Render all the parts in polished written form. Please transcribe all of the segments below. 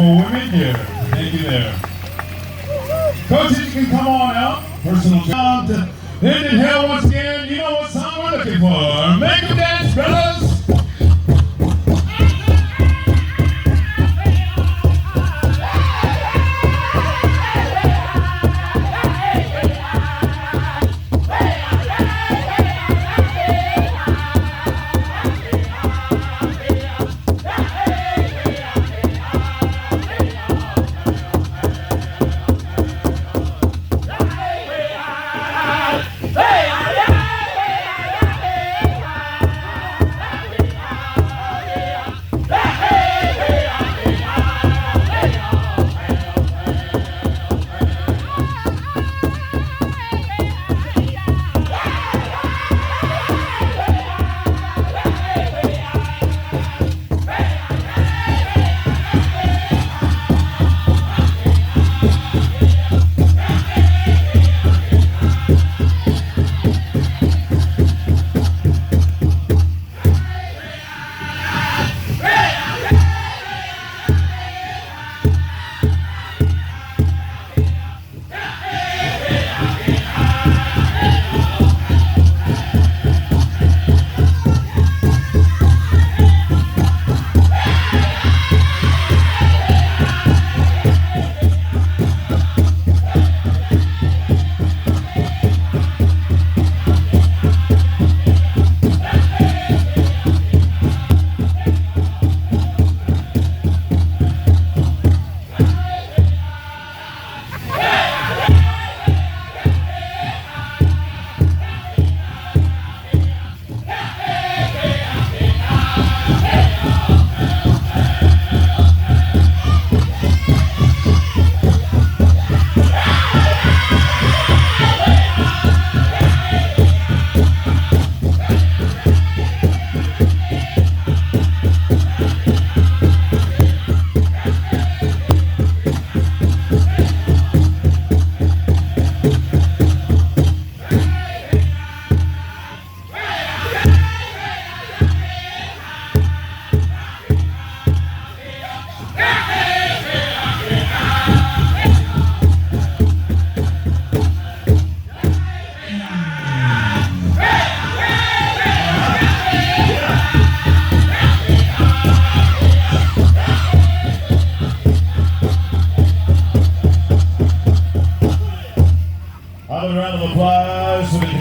beautiful women here. Thank you there. Coaches, you can come on out. Personal job to Indian Hill once again. You know what song we're looking for. Make them dance, fellas.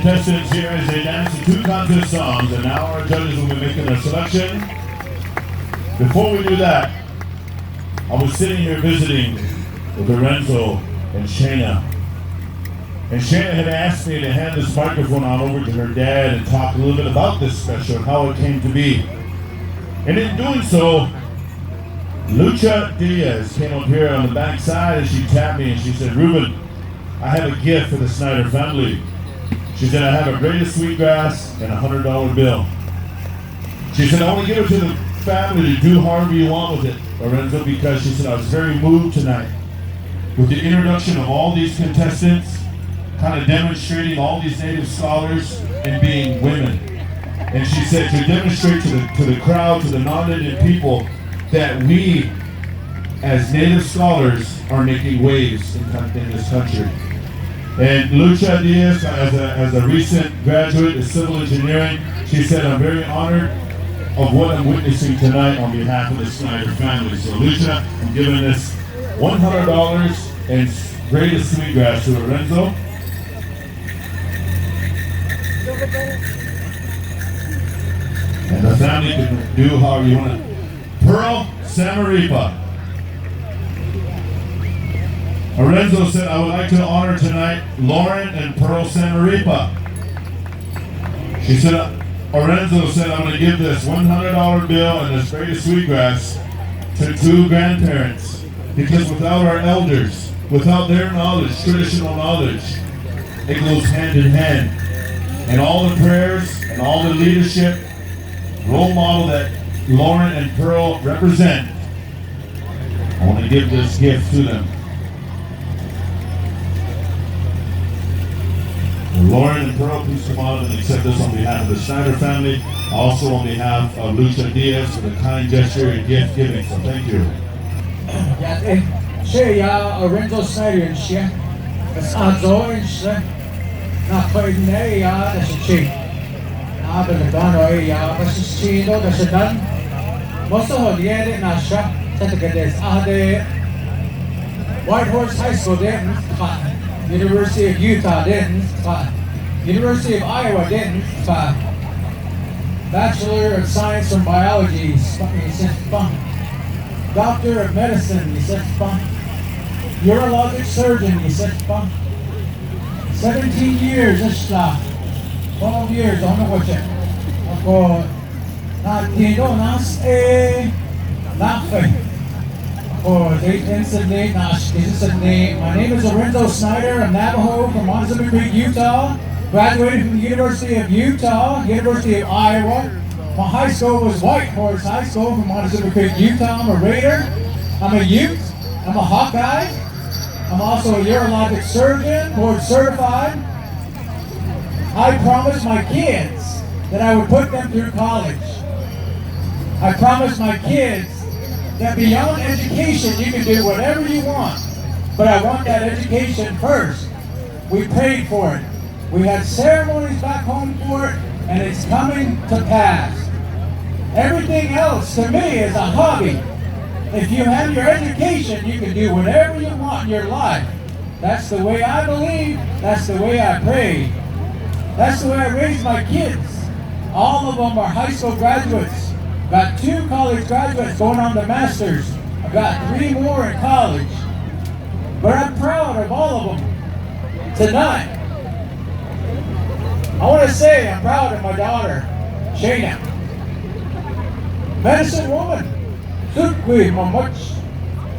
Contestants here as they dance to 2 contest songs, and now our judges will be making their selection. Before we do that, I was sitting here visiting with Lorenzo and Shaina. And Shaina had asked me to hand this microphone on over to her dad and talk a little bit about this special and how it came to be. And in doing so, Lucha Diaz came up here on the back side and she tapped me and she said, "Ruben, I have a gift for the Snyder family." She said, "I have a greatest sweetgrass and a $100 bill." She said, "I want to give it to the family to do however you want with it, Lorenzo," because she said, "I was very moved tonight with the introduction of all these contestants, kind of demonstrating all these Native scholars and being women." And she said to demonstrate to the crowd, to the non-Native people, that we as Native scholars are making waves in this country. And Lucha Diaz, as a recent graduate of civil engineering, she said, "I'm very honored of what I'm witnessing tonight on behalf of the Snyder family." So Lucha, I'm giving this $100 and greatest sweetgrass to Lorenzo. And the family can do however you want it. Pearl Samaripa. Lorenzo said, "I would like to honor tonight Lauren and Pearl Samaripa." She said, Lorenzo said, "I'm going to give this $100 bill and this greatest sweetgrass to 2 grandparents, because without our elders, without their knowledge, traditional knowledge, it goes hand in hand. And all the prayers and all the leadership, role model that Lauren and Pearl represent, I want to give this gift to them." Lauren and Pearl, please come on and accept this on behalf of the Snyder family, also on behalf of Lucha Diaz for the kind gesture and gift giving. So thank you. Ja, Shaina Snyder Jingle. Das Azoins, nach Koine, ja, das ist schön. Aber der Gano, ja, das ist schön, das ist dann. Most of the year, Nasha, Tentacades, White Horse High School, didn't, University of Utah, didn't, University of Iowa, didn't, Bachelor of Science from Biology, he said, Doctor of Medicine, he said, Urologic Surgeon, he said, 17 years, that's 12 years, I don't know what yet. Ako, Natido, nas, Nafe. Ako, date instantly, nash, instantly. My name is Lorenzo Snyder, I'm Navajo from Montezuma Creek, Utah. Graduated from the University of Utah, University of Iowa. My high school was White Horse High School from Montezuma Creek, Utah. I'm a Raider, I'm a Ute, I'm a Hawkeye. I'm also a urologic surgeon, board certified. I promised my kids that I would put them through college. I promised my kids that beyond education, you can do whatever you want, but I want that education first. We prayed for it. We had ceremonies back home for it, and it's coming to pass. Everything else to me is a hobby. If you have your education, you can do whatever you want in your life. That's the way I believe. That's the way I pray. That's the way I raised my kids. All of them are high school graduates. Got 2 college graduates going on to masters. I've got 3 more in college. But I'm proud of all of them. Tonight, I want to say I'm proud of my daughter, Shaina. Medicine woman.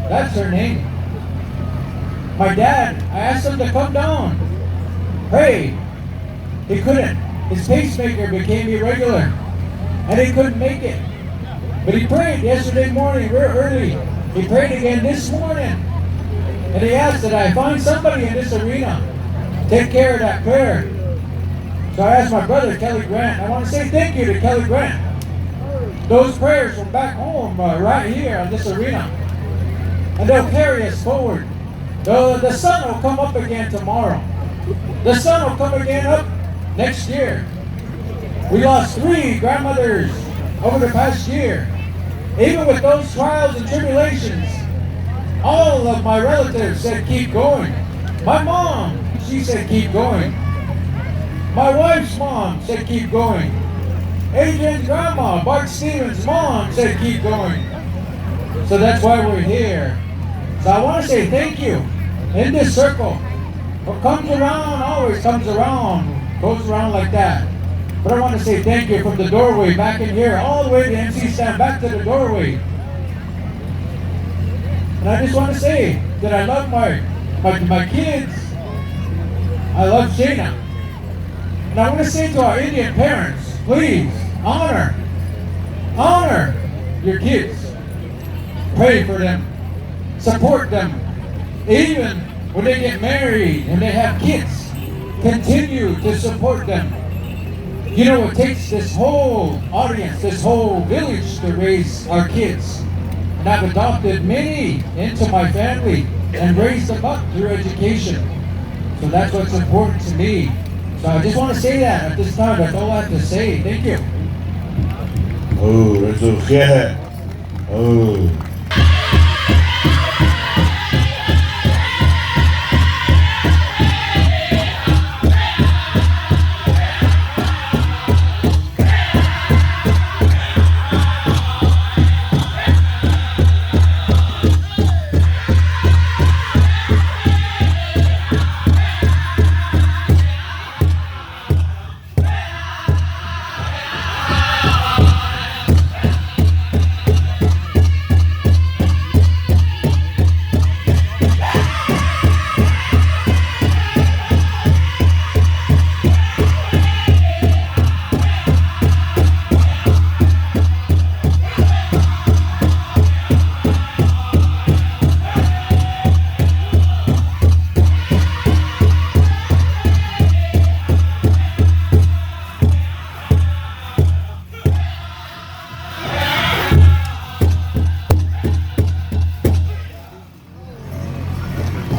That's her name. My dad, I asked him to come down. Pray. He couldn't. His pacemaker became irregular, and he couldn't make it. But he prayed yesterday morning, real early. He prayed again this morning. And he asked that I find somebody in this arena to take care of that prayer. So I asked my brother, Kelly Grant. I want to say thank you to Kelly Grant. Those prayers from back home, right here in this arena. And they'll carry us forward. The sun will come up again tomorrow. The sun will come again up next year. We lost 3 grandmothers over the past year. Even with those trials and tribulations, all of my relatives said keep going. My mom, she said keep going. My wife's mom said keep going. Adrian's grandma, Bart Stevens' mom said keep going. So that's why we're here. So I want to say thank you in this circle. What comes around always comes around, goes around like that. But I want to say thank you from the doorway back in here, all the way to the MC stand, back to the doorway. And I just want to say that I love my kids. I love Shaina. And I want to say to our Indian parents, please honor your kids. Pray for them. Support them. Even when they get married and they have kids, continue to support them. You know, it takes this whole audience, this whole village to raise our kids. And I've adopted many into my family and raised them up through education. So that's what's important to me. So I just want to say that at this time. That's all I have to say. Thank you. Oh, Renzo, yeah. Oh.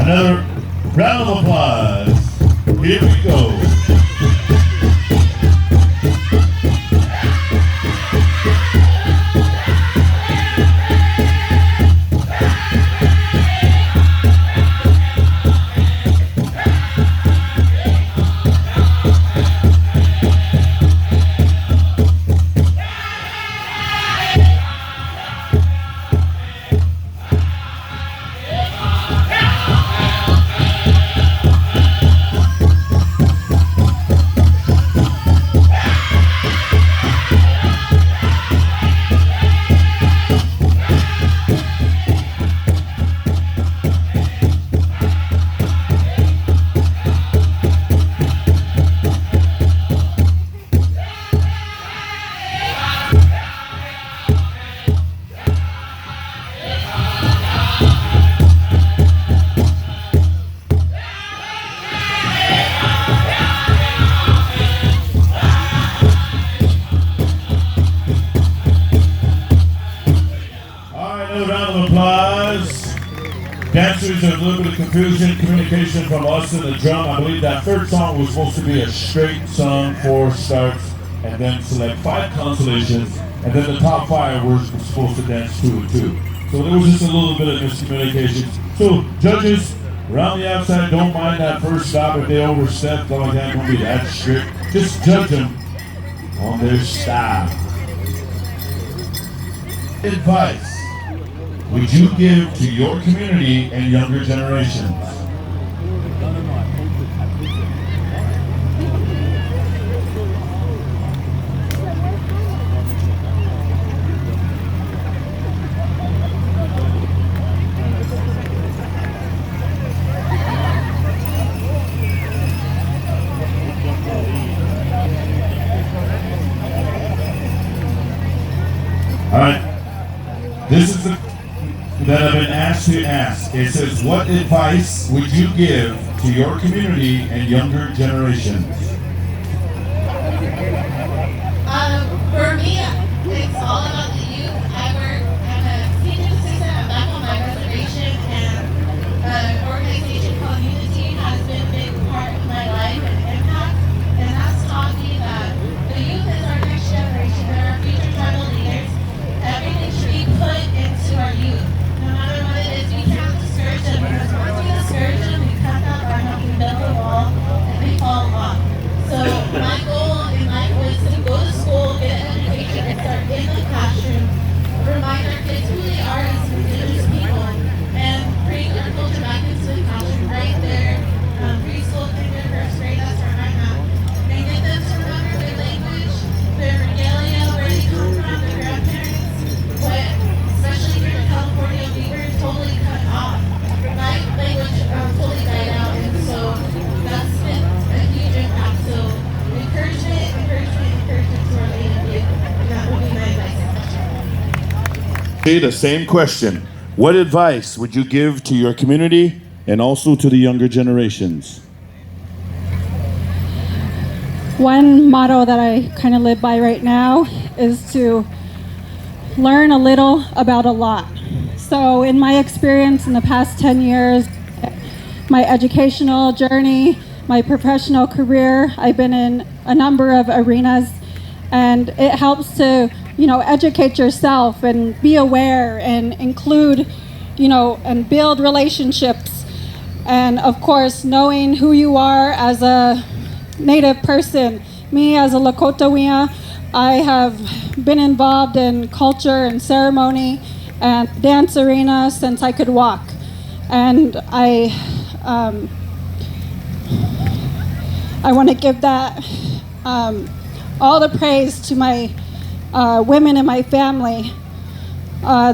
Another round of applause. Here we go. Dancers, there's a little bit of confusion, communication from us and the drum. I believe that third song was supposed to be a straight song, 4 starts, and then select 5 consolations, and then the top 5 were supposed to dance 2 and 2. So there was just a little bit of miscommunication. So judges, around the outside, don't mind that first stop if they overstep, like that, don't be that strict. Just judge them on their style. Advice would you give to your community and younger generations? All right, this is the that I've been asked to ask. It says, what advice would you give to your community and younger generations? For me, it's all about the youth. I'm a senior assistant at back on my reservation, and an organization called Unity has been a big part of my life and impact, and that's taught me that the youth is our next generation. They're our future tribal leaders. Everything should be put into our youth. No matter what it is, we can't discourage them, because once we discourage them, we cut that arm, we build a wall, and they fall off. So my goal in life was to go to school, get an education, and start in the classroom, remind our kids who they are as indigenous people, and bring our culture back into the classroom right there, preschool, kinder, first grade, that's where I'm at. And get them to remember their language, their regalia, where they come from, their grandparents, but especially here in California, we were totally cut off. My language totally died out, and so that's been a huge impact. So encouragement to our native youth, and that would be my advice. Okay, the same question. What advice would you give to your community and also to the younger generations? One motto that I kind of live by right now is to learn a little about a lot. So in my experience in the past 10 years, my educational journey, my professional career, I've been in a number of arenas, and it helps to, educate yourself and be aware and include, and build relationships. And of course, knowing who you are as a Native person. Me as a Lakotawea, I have been involved in culture and ceremony and dance arena since I could walk. And I want to give that all the praise to my women in my family.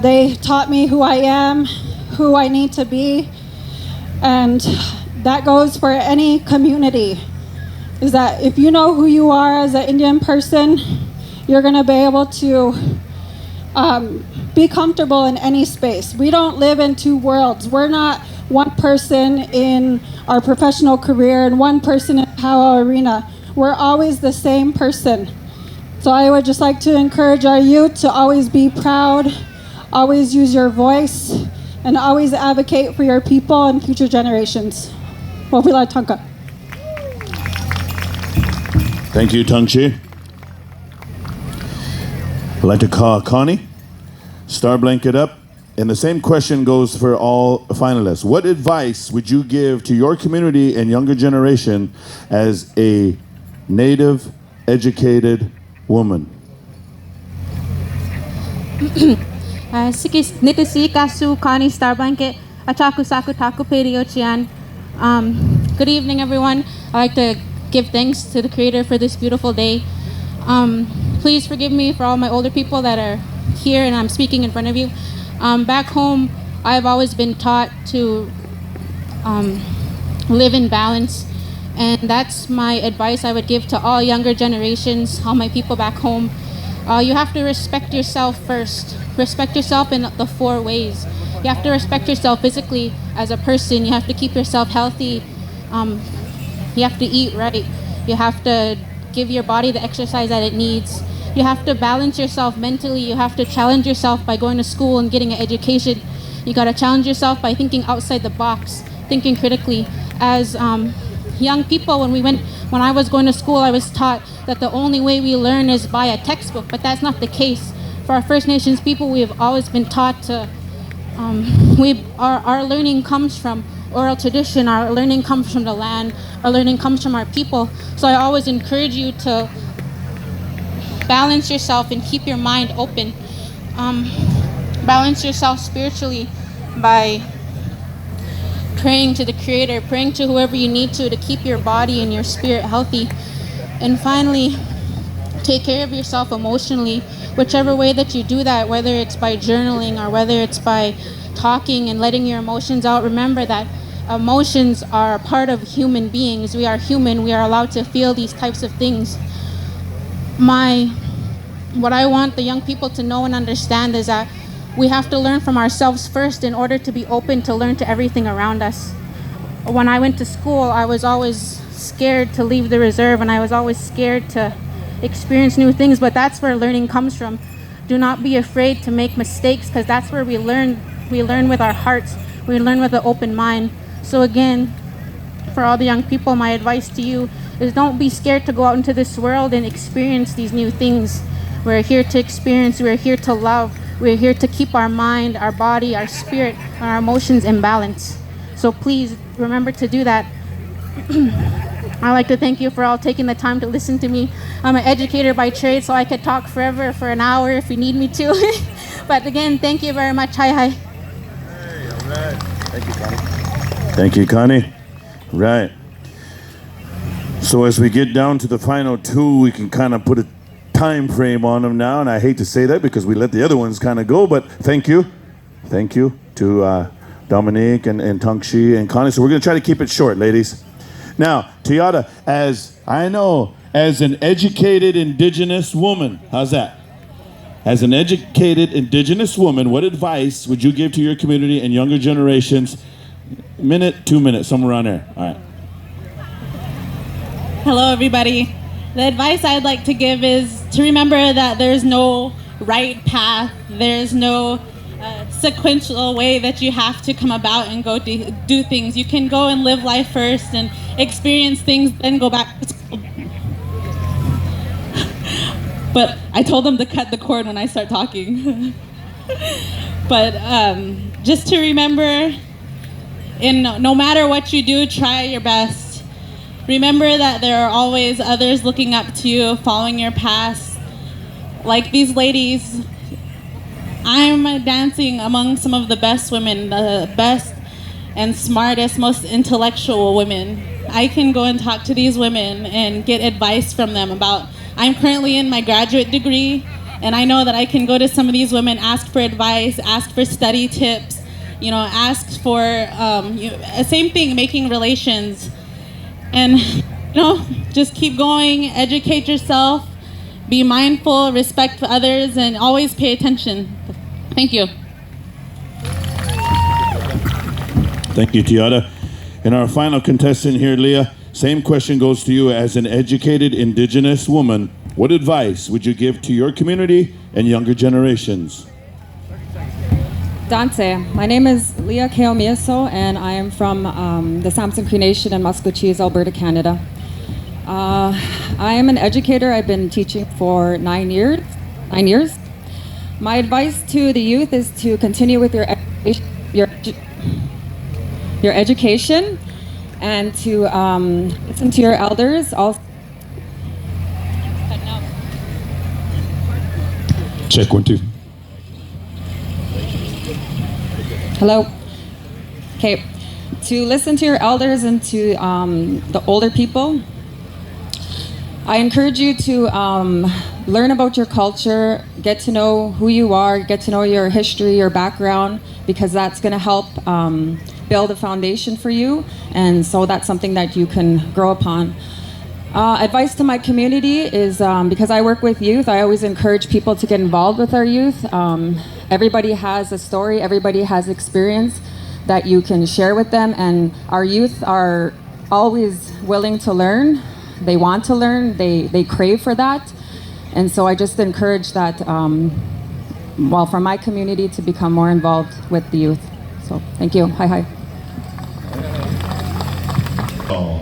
They taught me who I am, who I need to be, and that goes for any community. Is that if you know who you are as an Indian person, you're going to be able to be comfortable in any space. We don't live in two worlds. We're not one person in our professional career and one person in Powwow Arena. We're always the same person. So I would just like to encourage our youth to always be proud, always use your voice, and always advocate for your people and future generations. Wopila Tanka. Thank you, Tanksi. I'd like to call Connie Star Blanket up. And the same question goes for all finalists. What advice would you give to your community and younger generation as a Native educated woman? Nitisi Kasu Connie Star Blanket Achaku Saku Taku Pediochian. Good evening, everyone. I'd like to give thanks to the Creator for this beautiful day. Please forgive me for all my older people that are here and I'm speaking in front of you. Back home, I've always been taught to live in balance, and that's my advice I would give to all younger generations, all my people back home. You have to respect yourself first. Respect yourself in the 4 ways. You have to respect yourself physically as a person. You have to keep yourself healthy. You have to eat right. You have to give your body the exercise that it needs. You have to balance yourself mentally. You have to challenge yourself by going to school and getting an education. You got to challenge yourself by thinking outside the box, thinking critically. As young people, when I was going to school, I was taught that the only way we learn is by a textbook, but that's not the case. For our First Nations people, we have always been taught to, our learning comes from oral tradition, our learning comes from the land, our learning comes from our people. So I always encourage you to balance yourself and keep your mind open. Balance yourself spiritually by praying to the Creator, praying to whoever you need to keep your body and your spirit healthy. And finally, take care of yourself emotionally, whichever way that you do that, whether it's by journaling or whether it's by talking and letting your emotions out. Remember that emotions are a part of human beings. We are human. We are allowed to feel these types of things. What I want the young people to know and understand is that we have to learn from ourselves first in order to be open to learn to everything around us. When I went to school, I was always scared to leave the reserve, and I was always scared to experience new things, but that's where learning comes from. Do not be afraid to make mistakes, because that's where we learn. We learn with our hearts. We learn with an open mind. So again, for all the young people, my advice to you is don't be scared to go out into this world and experience these new things. We're here to experience, we're here to love, we're here to keep our mind, our body, our spirit, and our emotions in balance. So please remember to do that. I'd like to thank you for all taking the time to listen to me. I'm an educator by trade, so I could talk forever for an hour if you need me to. But again, thank you very much. Hi. Hey, all right. Thank you, Connie. Thank you, Connie. Right. So as we get down to the final 2, we can kind of put a time frame on them now, and I hate to say that because we let the other ones kind of go, but thank you to Dominique and Tanksi and Connie. So we're going to try to keep it short, ladies. Now, Tiara, as an educated Indigenous woman, how's that? As an educated Indigenous woman, what advice would you give to your community and younger generations? Minute, 2 minutes, somewhere around there. All right. Hello, everybody. The advice I'd like to give is to remember that there's no right path. There's no sequential way that you have to come about and go do things. You can go and live life first and experience things, then go back to school. But I told them to cut the cord when I start talking. But just to remember, no matter what you do, try your best. Remember that there are always others looking up to you, following your path. Like these ladies, I'm dancing among some of the best women, the best and smartest, most intellectual women. I can go and talk to these women and get advice from them about, I'm currently in my graduate degree, and I know that I can go to some of these women, ask for advice, ask for study tips, ask for, same thing, making relations. And, just keep going, educate yourself, be mindful, respect for others, and always pay attention. Thank you. Thank you, Tiara. And our final contestant here, Leah, same question goes to you. As an educated Indigenous woman, what advice would you give to your community and younger generations? Dante. My name is Leah Omeaseo, and I am from the Samson Cree Nation in Muscatine, Alberta, Canada. I am an educator. I've been teaching for 9 years. My advice to the youth is to continue with your education and to listen to your elders. Also, Check 1, 2. hello. Okay. To listen to your elders and to the older people. I encourage you to learn about your culture, get to know who you are, get to know your history, your background, because that's going to help build a foundation for you, and so that's something that you can grow upon. Advice to my community is, because I work with youth, I always encourage people to get involved with our youth. Everybody has a story, everybody has experience that you can share with them, and our youth are always willing to learn. They want to learn, they crave for that. And so I just encourage that, for my community to become more involved with the youth. So thank you. Hi. Oh.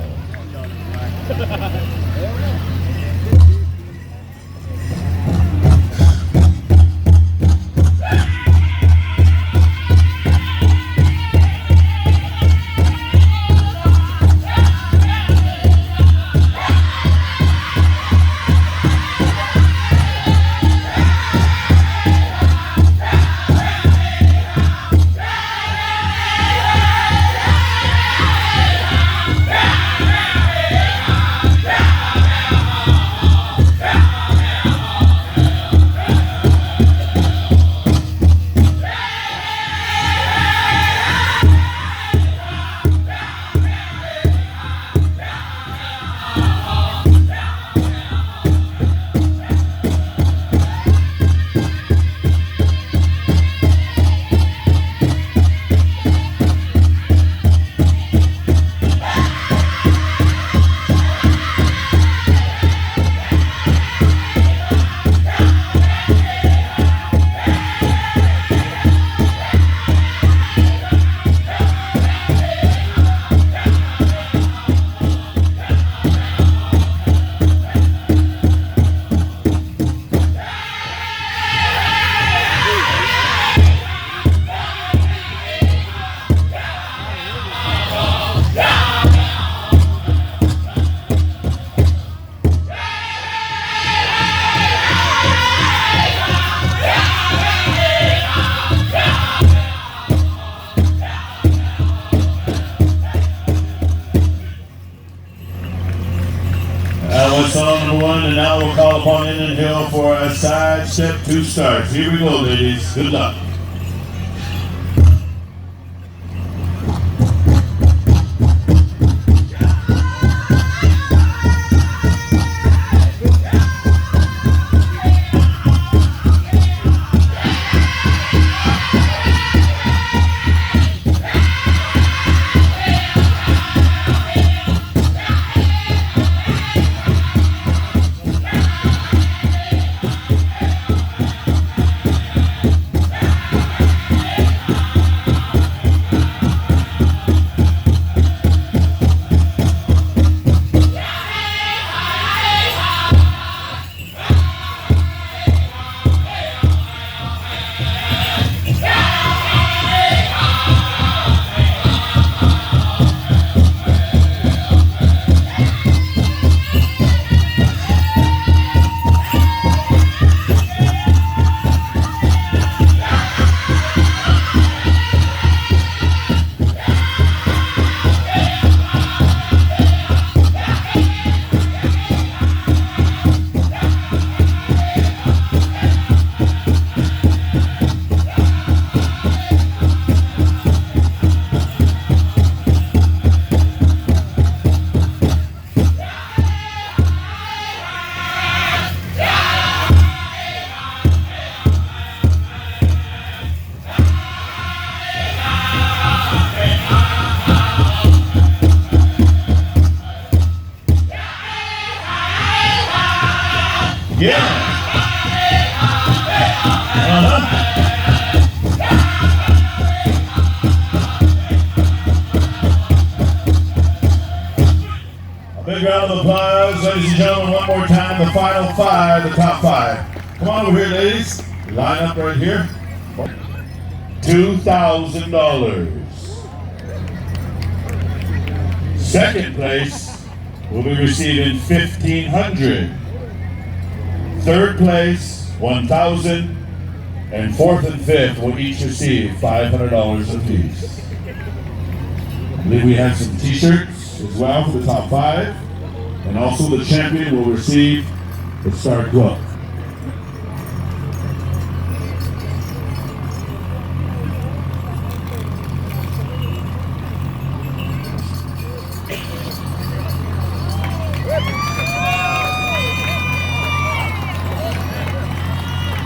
Song number 1, and now we'll call upon Indian Hill for a side step 2 start. Here we go, ladies. Good luck. big round of applause, ladies and gentlemen, one more time, the final five, the top five. Come on over here, ladies. Line up right here. $2,000. Second place will be receiving $1,500. Third place, $1,000. And fourth and fifth will each receive $500 apiece. I believe we have some t-shirts as well for the top five. And also the champion will receive the Star Club.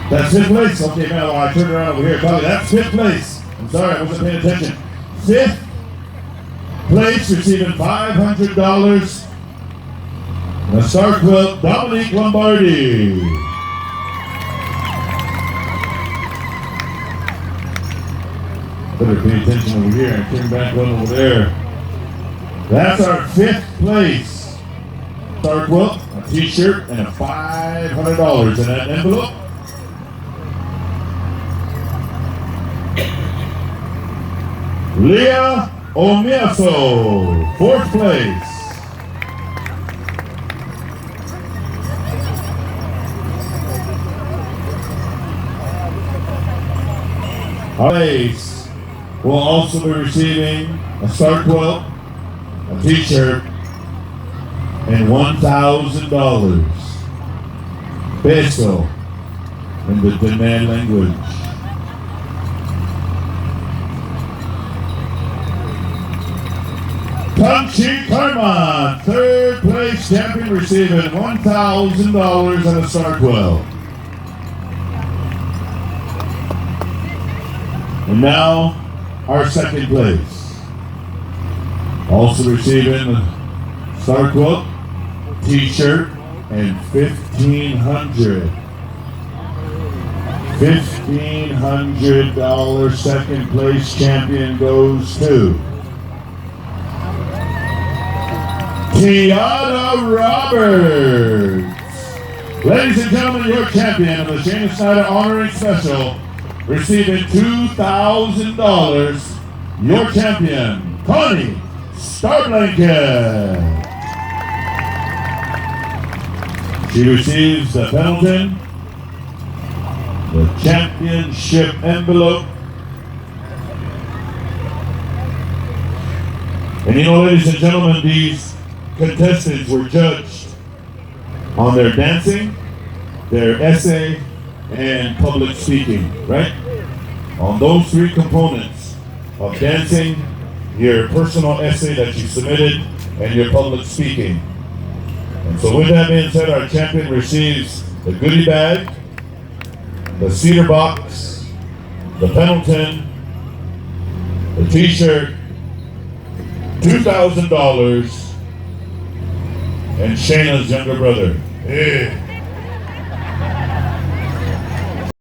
That's fifth place. Okay, man, I turned around over here. That's fifth place. I'm sorry, I wasn't paying attention. Fifth place receiving $500. The Star Quilt, Dominique Lombardi. Better pay attention over here and turn back one over there. That's our fifth place. Star Quilt, a t-shirt, and a $500 in that envelope. Leah Omeaseo, fourth place. Place will also be receiving a Star Quilt, a t-shirt, and $1,000. Peso in the Diné language. Tanksi Clairmont, third place champion, receiving $1,000 and a Star Quilt. And now, our second place. Also receiving a Star Quilt, t-shirt, and $1,500. $1,500 second place champion goes to Tiana Roberts. Ladies and gentlemen, your champion of the Shaina Snyder Honoring Special, receiving $2,000, your champion, Connie Star Blanket. She receives the Pendleton, the championship envelope. And you know, ladies and gentlemen, these contestants were judged on their dancing, their essay, and public speaking, right? On those three components of dancing, your personal essay that you submitted, and your public speaking. And so with that being said, our champion receives the goodie bag, the cedar box, the Pendleton, the t-shirt, $2,000, and Shaina's younger brother. Hey.